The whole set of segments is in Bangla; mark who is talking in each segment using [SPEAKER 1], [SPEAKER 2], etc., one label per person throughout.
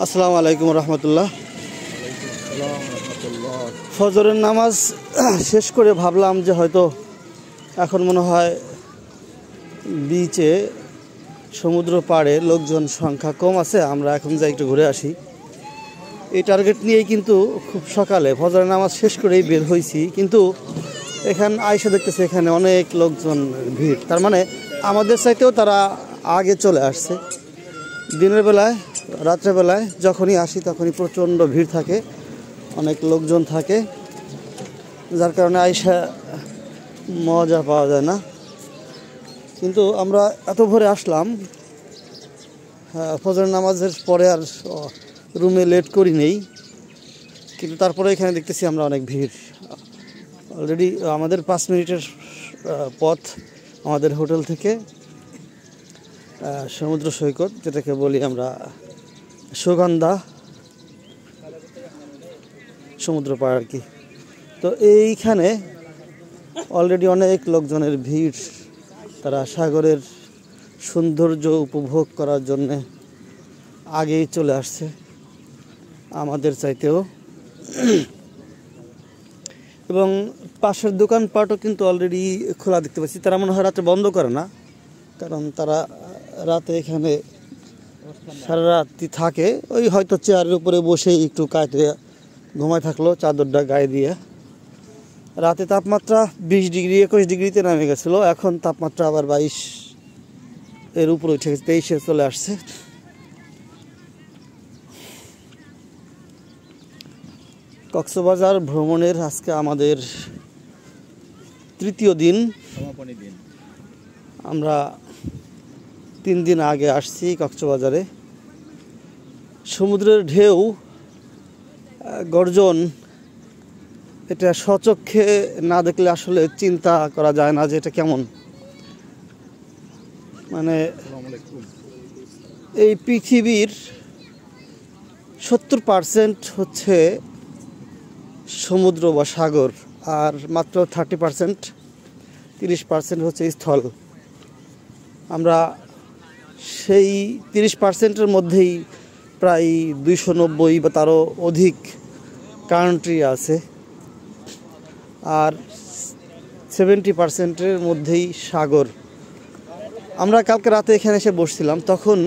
[SPEAKER 1] আসসালামু আলাইকুম রহমতুল্লাহ। ফজরের নামাজ শেষ করে ভাবলাম যে হয়তো এখন মনে হয় বিচে সমুদ্র পাড়ে লোকজন সংখ্যা কম আছে, আমরা এখন যাই একটু ঘুরে আসি। এই টার্গেট নিয়েই কিন্তু খুব সকালে ফজরের নামাজ শেষ করেই বের হয়েছি, কিন্তু এখানে আইসা দেখতেছে এখানে অনেক লোকজন ভিড়। তার মানে আমাদের চাইতেও তারা আগে চলে আসছে। দিনের বেলায় রাত্রেবেলায় যখনই আসি তখনই প্রচণ্ড ভিড় থাকে, অনেক লোকজন থাকে, যার কারণে আইসা মজা পাওয়া যায় না। কিন্তু আমরা এত ভোরে আসলাম, ফজর নামাজের পরে আর রুমে লেট করি নেই, কিন্তু তারপরে এখানে দেখতেছি আমরা অনেক ভিড়। অলরেডি আমাদের 5 মিনিটের পথ আমাদের হোটেল থেকে সমুদ্র সৈকত, যেটাকে বলি আমরা সুগন্ধা সমুদ্র পাড় আর কি। তো এইখানে অলরেডি অনেক লোকজনের ভিড়, তারা সাগরের সৌন্দর্য উপভোগ করার জন্যে আগেই চলে আসছে আমাদের চাইতেও। এবং পাশের দোকানপাটও কিন্তু অলরেডি খোলা দেখতে পাচ্ছি। তারা মনে হয় রাতে বন্ধ করে না, কারণ তারা রাতে এখানে সারা রাত্রি থাকে। ওই হয়তো চেয়ারের উপরে বসেই একটু কাটে ঘুমায় থাকলো চাদরটা গায়ে দিয়ে। রাতে তাপমাত্রা 20 ডিগ্রি 21 ডিগ্রিতে নামে গেছিলো, এখন তাপমাত্রা আবার 22 এর উপরে উঠে গেছে, 23-এ চলে আসছে। কক্সবাজার ভ্রমণের আজকে আমাদের তৃতীয় দিন। আমরা 3 দিন আগে আসছি কক্সবাজারে। সমুদ্রের ঢেউ গর্জন, এটা স্বচক্ষে না দেখলে আসলে চিন্তা করা যায় না যে এটা কেমন। মানে এই পৃথিবীর 70% হচ্ছে সমুদ্র বা সাগর, আর মাত্র 30% হচ্ছে স্থল। আমরা সেই 30%-এর মধ্যেই প্রায় 290 বা তারও অধিক কান্ট্রি আছে, আর 70%-এর মধ্যেই সাগর। আমরা কালকে রাতে এখানে এসে বসছিলাম, তখন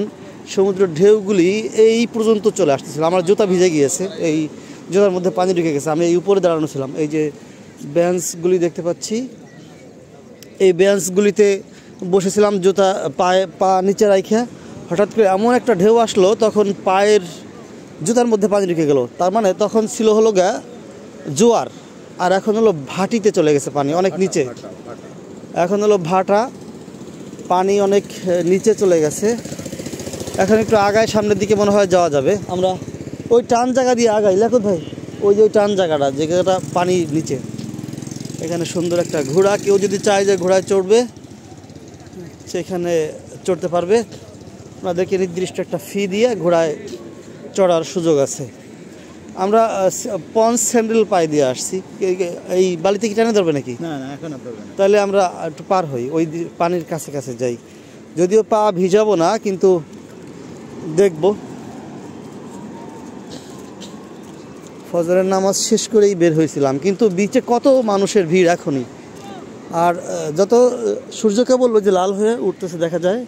[SPEAKER 1] সমুদ্রের ঢেউগুলি এই পর্যন্ত চলে আসতেছিল। আমার জুতা ভিজে গিয়েছে, এই জুতার মধ্যে পানি ঢুকে গেছে। আমি এই উপরে দাঁড়ানো ছিলাম, এই যে বেঞ্চগুলি দেখতে পাচ্ছি, এই বেঞ্চগুলিতে বসেছিলাম জুতা পা নিচে রাখা। হঠাৎ করে এমন একটা ঢেউ আসলো, তখন পায়ের জুতার মধ্যে পানি ঢুকে গেল। তার মানে তখন ছিল হলো জোয়ার, আর এখন হলো ভাটিতে চলে গেছে পানি অনেক নিচে। এখন হলো ভাটা, পানি অনেক নিচে চলে গেছে। এখন একটু আগায় সামনের দিকে মনে হয় যাওয়া যাবে। আমরা ওই টান জায়গা দিয়ে আগাই, লেখো ভাই, ওই যে ওই টান জায়গাটা, যে জায়গাটা পানি নিচে। এখানে সুন্দর একটা ঘোড়া, কেউ যদি চায় যে ঘোড়ায় চড়বে সেখানে চড়তে পারবে। ওনাদেরকে নির্দিষ্ট একটা ফি দিয়ে ঘোড়ায় চড়ার সুযোগ আছে। আমরা পঞ্চ স্যান্ডেল পায়ে দিয়ে আসছি। এই বালিতে কি টানে ধরবে নাকি?
[SPEAKER 2] না না, এখন ধরবে না।
[SPEAKER 1] তাহলে আমরা একটু পার হই, ওই পানির কাছে কাছে যাই। যদিও পা ভিজাবো না, কিন্তু দেখব। ফজরের নামাজ শেষ করেই বের হয়েছিলাম, কিন্তু বিচে কত মানুষের ভিড় এখনই। আর যত সূর্যকে বললো যে লাল হয়ে উঠতেছে দেখা যায়,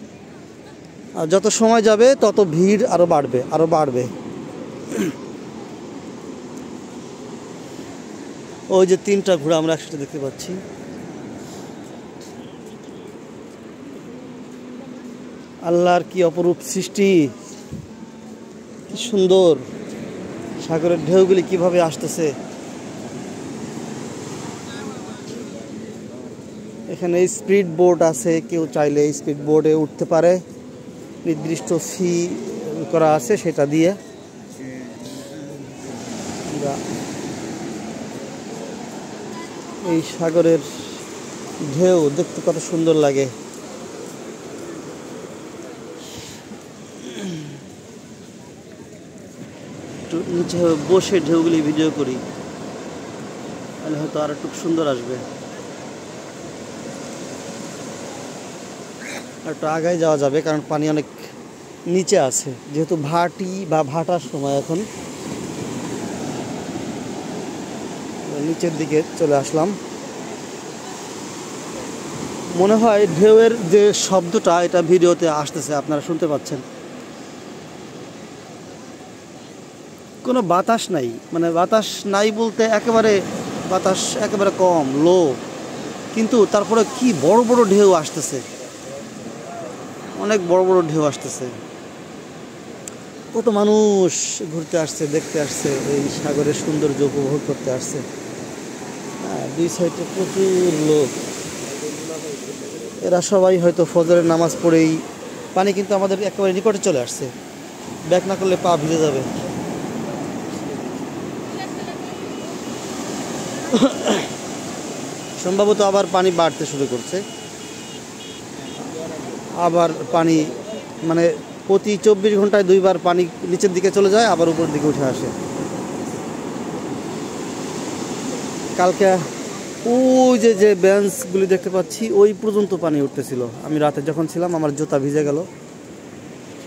[SPEAKER 1] আর যত সময় যাবে তত ভিড় আরও বাড়বে আরও বাড়বে। ওই যে 3টা ঘোড়া আমরা একসাথে দেখতে পাচ্ছি। আল্লাহর কি অপরূপ সৃষ্টি, কি সুন্দর সাগরের ঢেউগুলি কিভাবে আসতেছে। এখানে স্পিড বোট আছে, কেউ চাইলে স্পিড বোটে উঠতে পারে, নির্দিষ্ট ফি করা আছে, সেটা দিয়ে আমরা এই সাগরের ঢেউ দেখতে কত সুন্দর লাগে। নিচে বসে ঢেউগুলি ভিডিও করি, তাহলে হয়তো আর একটু সুন্দর আসবে। আর একটু আগায় যাওয়া যাবে, কারণ পানি অনেক নিচে আছে, যেহেতু ভাটি বা ভাটার সময় এখন নিচের দিকে চলে আসলাম। মনে হয় ঢেউয়ের যে শব্দটা এটা ভিডিওতে আসতেছে, আপনারা শুনতে পাচ্ছেন। কোনো বাতাস নাই, মানে বাতাস নাই বলতে একেবারে বাতাস একেবারে কম, লো, কিন্তু তারপরে কি বড় বড় ঢেউ আসতেছে, অনেক বড় বড় ঢেউ আসতেছে। কত মানুষ ঘুরতে আসছে, দেখতে আসছে, এই সাগরের সৌন্দর্য উপভোগ করতে আসছে। হ্যাঁ, দুই সাইডে প্রচুর লোক। এরা সবাই হয়তো ফজরের নামাজ পড়েই, পানি কিন্তু আমাদের একেবারে নিকটে চলে আসছে, ব্যাক না করলে পা ভিজে যাবে। সম্ভবত আবার পানি বাড়তে শুরু করছে, আবার পানি মানে প্রতি 24 ঘন্টায় 2বার পানি নিচের দিকে চলে যায়, আবার উপরের দিকে উঠে আসে। কালকে ওই যে বেঞ্চগুলি দেখতে পাচ্ছি ওই পর্যন্ত পানি উঠতেছিল। আমি রাতে যখন ছিলাম আমার জুতা ভিজে গেল,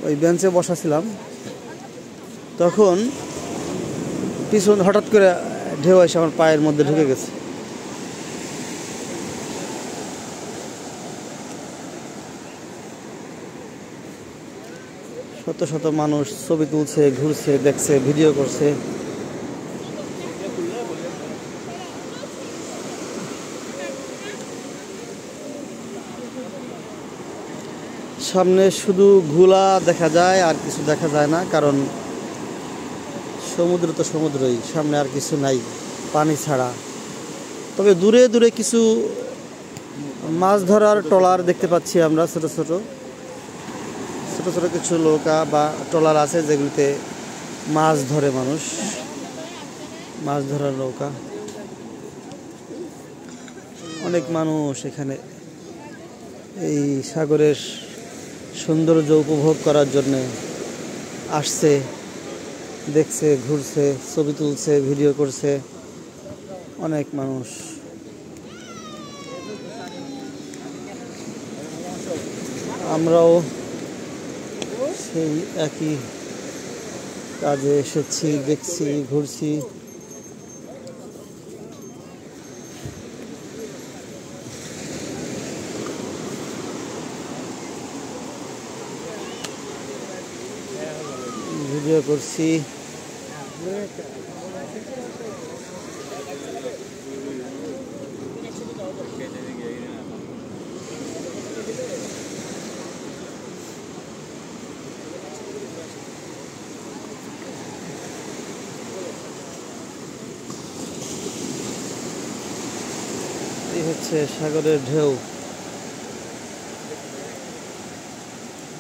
[SPEAKER 1] ওই বেঞ্চে বসা ছিলাম, তখন পিছন হঠাৎ করে ঢেউ এসে আমার পায়ের মধ্যে ঢুকে গেছে। শত শত মানুষ ছবি তুলছে, ঘুরছে, দেখছে, ভিডিও করছে। সামনে শুধু ঘোলা দেখা যায়, আর কিছু দেখা যায় না, কারণ সমুদ্র তো সমুদ্রই, সামনে আর কিছু নাই পানি ছাড়া। তবে দূরে দূরে কিছু মাছ ধরার ট্রলার দেখতে পাচ্ছি আমরা, ছোট ছোট ছোট ছোট কিছু নৌকা বা ট্রলার আছে যেগুলিতে মাছ ধরে মানুষ, মাছ ধরার নৌকা। অনেক মানুষ এখানে এই সাগরের সৌন্দর্য উপভোগ করার জন্যে আসছে, দেখছে, ঘুরছে, ছবি তুলছে, ভিডিও করছে। অনেক মানুষ। আমরাও সেই একই কাজে এসেছি, দেখছি, ঘুরছি। ভিডিও করছি। এই হচ্ছে সাগরের ঢেউ।